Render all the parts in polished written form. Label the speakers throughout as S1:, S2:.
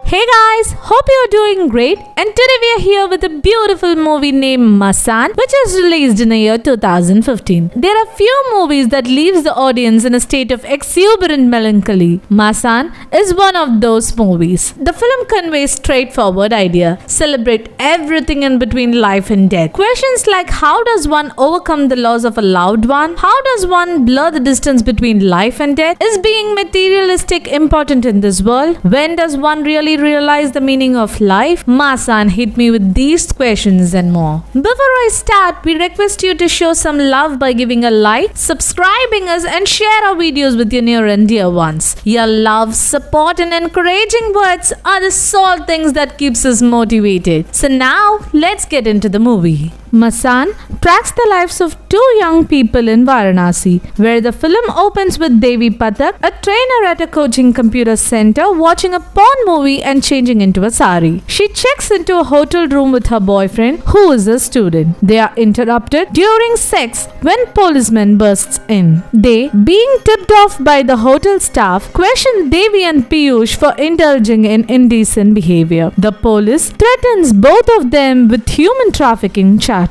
S1: Hey guys, hope you're doing great, and today we are here with a beautiful movie named Masaan, which was released in the year 2015. There are few movies that leaves the audience in a state of exuberant melancholy. Masaan is one of those movies. The film conveys straightforward idea, celebrate everything in between life and death. Questions like how does one overcome the loss of a loved one? How does one blur the distance between life and death? Is being materialistic important in this world? When does one really realize the meaning of life? Masaan hit me with these questions and more. Before I start, we request you to show some love by giving a like, subscribing us, and share our videos with your near and dear ones. Your love, support, and encouraging words are the sole things that keeps us motivated. So now, let's get into the movie. Masaan tracks the lives of two young people in Varanasi, where the film opens with Devi Pathak, a trainer at a coaching computer center, watching a porn movie and changing into a sari. She checks into a hotel room with her boyfriend, who is a student. They are interrupted during sex when policeman bursts in. They, being tipped off by the hotel staff, question Devi and Piyush for indulging in indecent behavior. The police threatens both of them with human trafficking charges.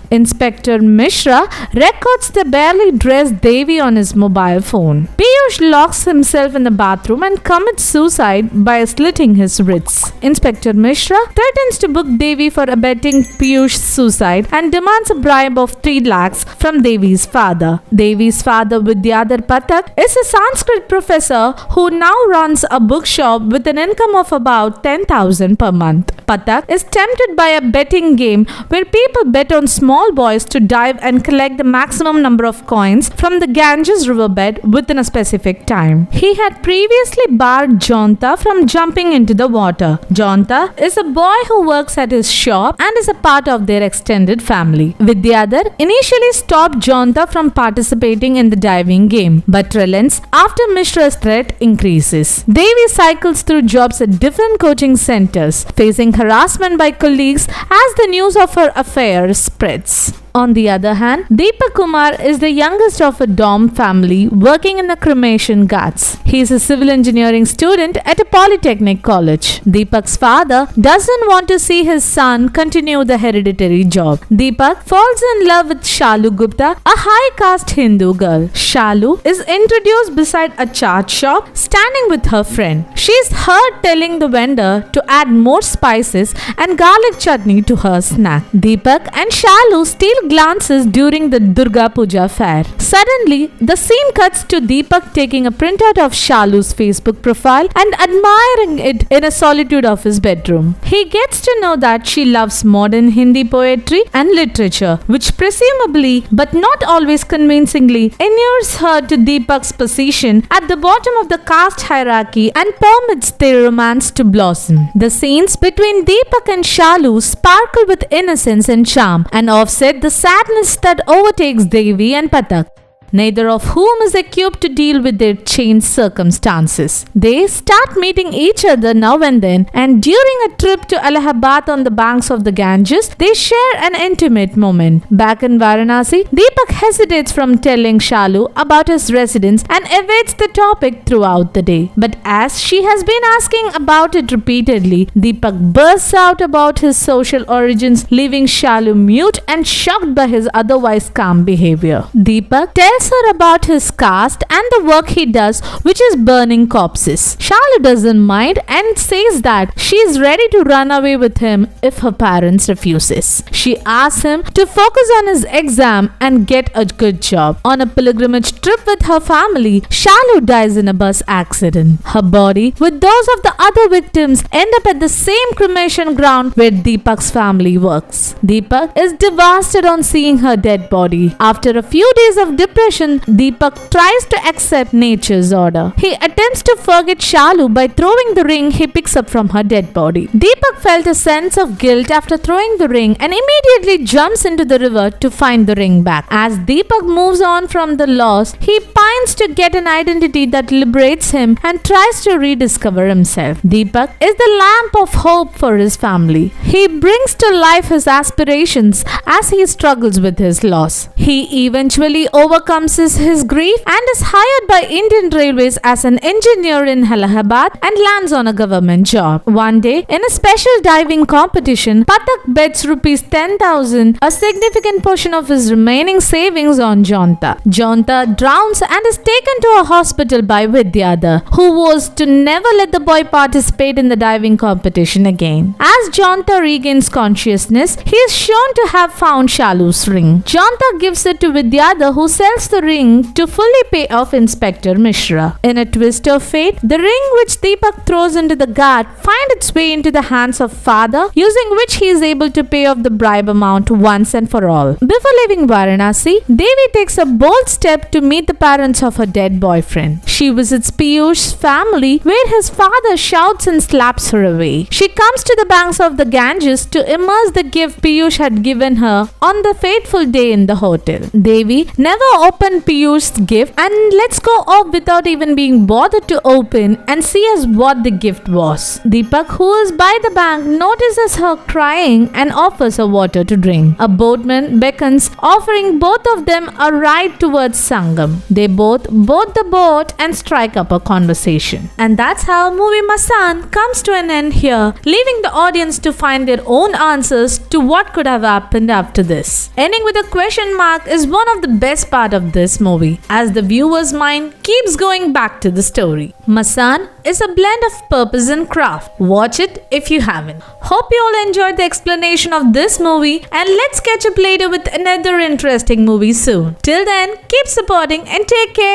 S1: Inspector Mishra records the barely dressed Devi on his mobile phone. Piyush locks himself in the bathroom and commits suicide by slitting his wrists. Inspector Mishra threatens to book Devi for abetting Piyush's suicide and demands a bribe of 3 lakhs from Devi's father. Devi's father, Vidyadhar Pathak, is a Sanskrit professor who now runs a bookshop with an income of about 10,000 per month. Pathak is tempted by a betting game where people bet on small boys to dive and collect the maximum number of coins from the Ganges riverbed within a specific time. He had previously barred Jonta from jumping into the water. Jonta is a boy who works at his shop and is a part of their extended family. Vidyadhar initially stopped Jonta from participating in the diving game, but relents after Mishra's threat increases. Devi cycles through jobs at different coaching centers, facing harassment by colleagues as the news of her affair spreads. On the other hand, Deepak Kumar is the youngest of a Dom family working in the cremation guards. He is a civil engineering student at a polytechnic college. Deepak's father doesn't want to see his son continue the hereditary job. Deepak falls in love with Shalu Gupta, a high caste Hindu girl. Shalu is introduced beside a chaat shop, standing with her friend. She is heard telling the vendor to add more spices and garlic chutney to her snack. Deepak and Shalu steal glances during the Durga Puja fair. Suddenly, the scene cuts to Deepak taking a printout of Shalu's Facebook profile and admiring it in a solitude of his bedroom. He gets to know that she loves modern Hindi poetry and literature, which presumably, but not always convincingly, inures her to Deepak's position at the bottom of the caste hierarchy and permits their romance to blossom. The scenes between Deepak and Shalu sparkle with innocence and charm and offset the sadness that overtakes Devi and Pathak, neither of whom is equipped to deal with their changed circumstances. They start meeting each other now and then, and during a trip to Allahabad on the banks of the Ganges, they share an intimate moment. Back in Varanasi, Deepak hesitates from telling Shalu about his residence and evades the topic throughout the day. But as she has been asking about it repeatedly, Deepak bursts out about his social origins, leaving Shalu mute and shocked by his otherwise calm behavior. Deepak tells her about his caste and the work he does, which is burning corpses. Shalu doesn't mind and says that she is ready to run away with him if her parents refuses. She asks him to focus on his exam and get a good job. On a pilgrimage trip with her family, Shalu dies in a bus accident. Her body, with those of the other victims, end up at the same cremation ground where Deepak's family works. Deepak is devastated on seeing her dead body. After a few days of depression, Deepak tries to accept nature's order. He attempts to forget Shalu by throwing the ring he picks up from her dead body. Deepak felt a sense of guilt after throwing the ring and immediately jumps into the river to find the ring back. As Deepak moves on from the loss, he pines to get an identity that liberates him and tries to rediscover himself. Deepak is the lamp of hope for his family. He brings to life his aspirations as he struggles with his loss. He eventually overcomes numbs his grief and is hired by Indian Railways as an engineer in Allahabad and lands on a government job. One day, in a special diving competition, Patak bets rupees 10,000, a significant portion of his remaining savings, on Jonta. Jonta drowns and is taken to a hospital by Vidyadhar, who was to never let the boy participate in the diving competition again. As Jonta regains consciousness, he is shown to have found Shalu's ring. Jonta gives it to Vidyadhar, who sells the ring to fully pay off Inspector Mishra. In a twist of fate, the ring which Deepak throws into the ghat finds its way into the hands of father, using which he is able to pay off the bribe amount once and for all. Before leaving Varanasi, Devi takes a bold step to meet the parents of her dead boyfriend. She visits Piyush's family, where his father shouts and slaps her away. She comes to the banks of the Ganges to immerse the gift Piyush had given her on the fateful day in the hotel. Devi never opened Piyush's gift and lets go off without even being bothered to open and see as what the gift was. Deepak, who is by the bank, notices her crying and offers her water to drink. A boatman beckons, offering both of them a ride towards Sangam. They both board the boat and strike up a conversation. And that's how movie Masaan comes to an end here, leaving the audience to find their own answers to what could have happened after this. Ending with a question mark is one of the best part of this movie, as the viewer's mind keeps going back to the story. Masaan is a blend of purpose and craft. Watch it if you haven't. Hope you all enjoyed the explanation of this movie, and let's catch up later with another interesting movie soon. Till then, keep supporting and take care.